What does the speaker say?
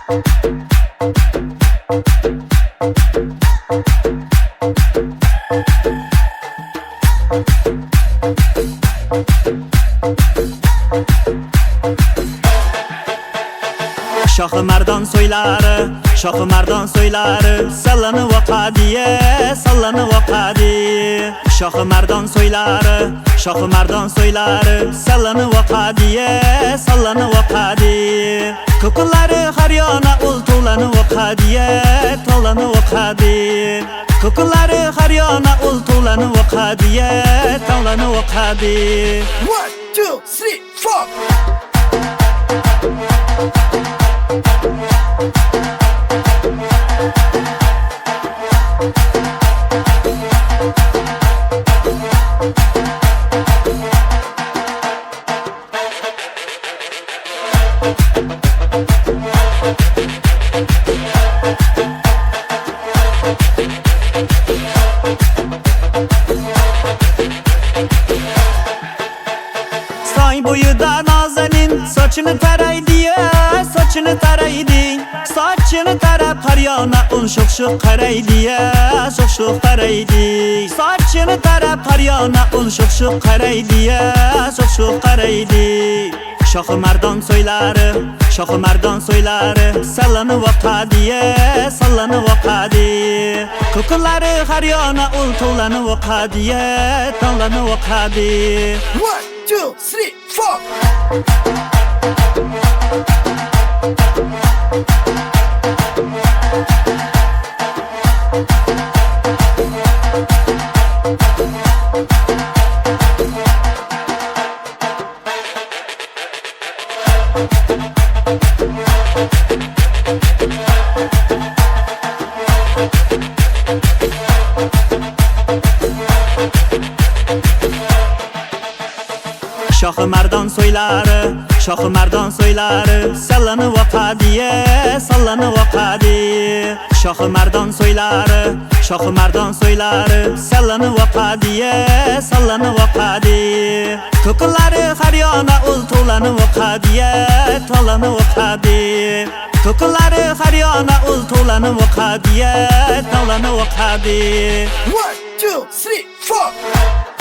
Shohi Mardon so'ylari, Shohi Mardon so'ylari, sallanib oqadi, sallanib oqadi. Shohi Mardon so'ylari, Shohi Mardon so'ylari, sallanib oqadi, sallanib oqadi. Ko'kunlari har yona ulto'lanib oqadi, to'lanib oqadi. Ko'kunlari har yona ulto'lanib oqadi, to'lanib oqadi. 1, 2, 3, 4. Soy bo'yida Nazanin sochini taraydi, sochini taraydi. Sochini tarab har yona sho'x-sho'x qaraydi, sho'x-sho'x qaraydi. Sochini tarab har yona sho'x-sho'x qaraydi, sho'x-sho'x qaraydi. Shohi Mardon so'ylari, Shohi Mardon so'ylari, sallanib oqadi, sallanib oqadi. Ko'kunlari har yona to'lanib oqadi, to'lanib oqadi. 1, 2, 3, 4. Shohi Mardon so'ylari, Shohi Mardon so'ylari, sallanib oqadi, sallanib oqadi. Shohi Mardon so'ylari, Shohi Mardon so'ylari, sallanib oqadi, sallanib oqadi. Ko'kunlari har yona to'lanib oqadi, to'lanib oqadi. Ko'kunlari har yona to'lanib oqadi, to'lanib oqadi. 1, 2, 3, 4.